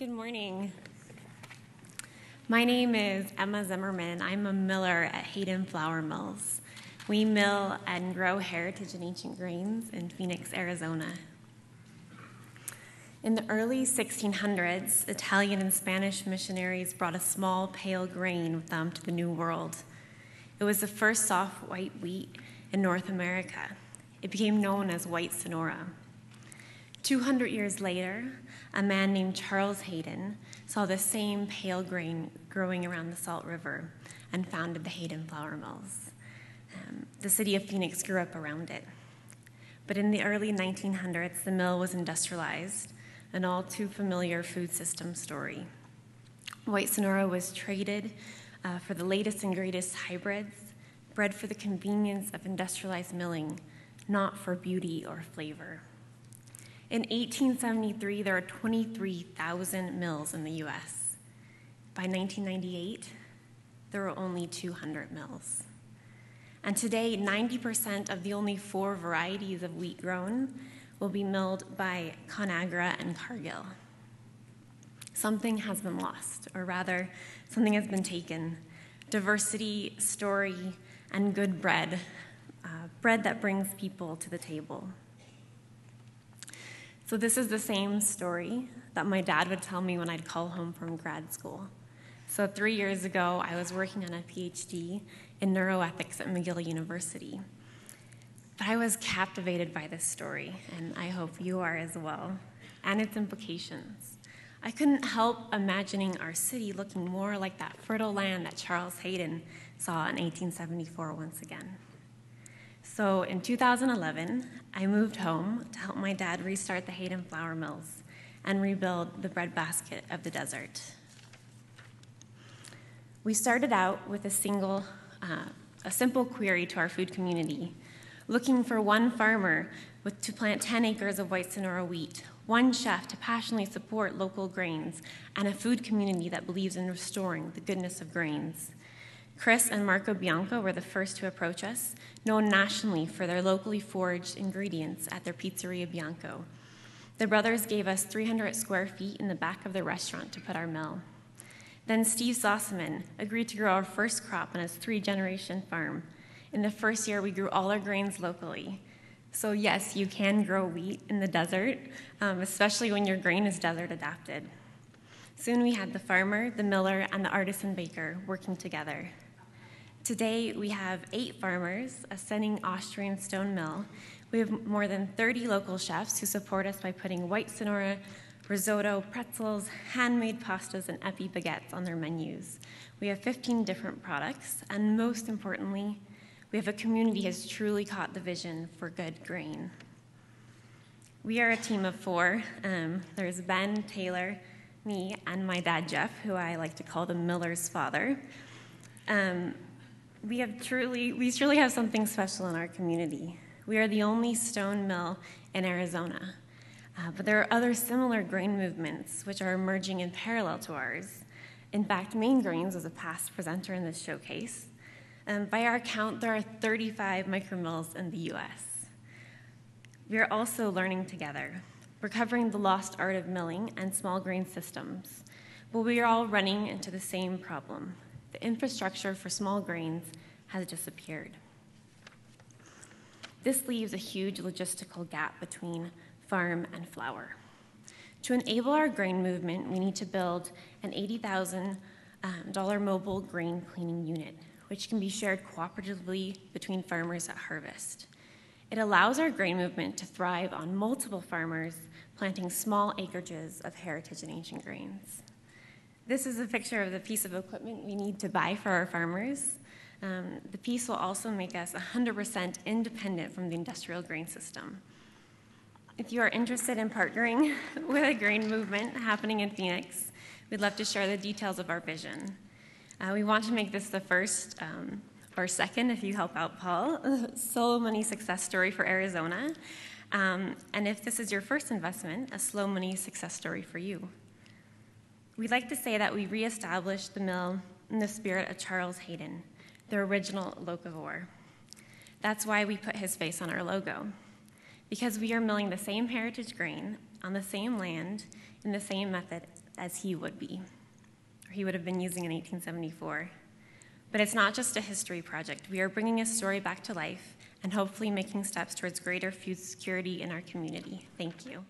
Good morning. My name is Emma Zimmerman. I'm a miller at Hayden Flour Mills. We mill and grow heritage and ancient grains in Phoenix, Arizona. In the early 1600s, Italian and Spanish missionaries brought a small, pale grain with them to the New World. It was the first soft white wheat in North America. It became known as white Sonora. 200 years later, a man named Charles Hayden saw the same pale grain growing around the Salt River and founded the Hayden Flour Mills. The city of Phoenix grew up around it. But in the early 1900s, the mill was industrialized, an all too familiar food system story. White Sonora was traded for the latest and greatest hybrids, bred for the convenience of industrialized milling, not for beauty or flavor. In 1873, there were 23,000 mills in the U.S. By 1998, there were only 200 mills. And today, 90% of the only 4 varieties of wheat grown will be milled by Conagra and Cargill. Something has been lost, or rather, something has been taken. Diversity, story, and good bread, bread that brings people to the table. So this is the same story that my dad would tell me when I'd call home from grad school. So 3 years ago, I was working on a PhD in neuroethics at McGill University. But I was captivated by this story, and I hope you are as well, and its implications. I couldn't help imagining our city looking more like that fertile land that Charles Hayden saw in 1874 once again. So in 2011, I moved home to help my dad restart the Hayden Flour Mills and rebuild the breadbasket of the desert. We started out with a simple query to our food community, looking for one farmer to plant 10 acres of white Sonora wheat, one chef to passionately support local grains, and a food community that believes in restoring the goodness of grains. Chris and Marco Bianco were the first to approach us, known nationally for their locally foraged ingredients at their Pizzeria Bianco. The brothers gave us 300 square feet in the back of the restaurant to put our mill. Then Steve Sossaman agreed to grow our first crop on his 3-generation farm. In the first year, we grew all our grains locally. So yes, you can grow wheat in the desert, especially when your grain is desert adapted. Soon we had the farmer, the miller, and the artisan baker working together. Today, we have 8 farmers, a stunning Austrian stone mill. We have more than 30 local chefs who support us by putting white Sonora, risotto, pretzels, handmade pastas, and epi baguettes on their menus. We have 15 different products, and most importantly, we have a community that has truly caught the vision for good grain. We are a team of 4. There's Ben, Taylor, me, and my dad, Jeff, who I like to call the miller's father. We truly have something special in our community. We are the only stone mill in Arizona. But there are other similar grain movements which are emerging in parallel to ours. In fact, Maine Grains was a past presenter in this showcase. By our count, there are 35 micromills in the U.S. We are also learning together, recovering the lost art of milling and small grain systems. But we are all running into the same problem. The infrastructure for small grains has disappeared. This leaves a huge logistical gap between farm and flour. To enable our grain movement, we need to build an $80,000 mobile grain cleaning unit, which can be shared cooperatively between farmers at harvest. It allows our grain movement to thrive on multiple farmers planting small acreages of heritage and ancient grains. This is a picture of the piece of equipment we need to buy for our farmers. The piece will also make us 100% independent from the industrial grain system. If you are interested in partnering with a grain movement happening in Phoenix, we'd love to share the details of our vision. We want to make this the first, or second, if you help out Paul, slow money success story for Arizona. And if this is your first investment, a slow money success story for you. We'd like to say that we reestablished the mill in the spirit of Charles Hayden, the original locavore. That's why we put his face on our logo, because we are milling the same heritage grain on the same land in the same method as he would be, or he would have been using in 1874. But it's not just a history project. We are bringing his story back to life and hopefully making steps towards greater food security in our community. Thank you.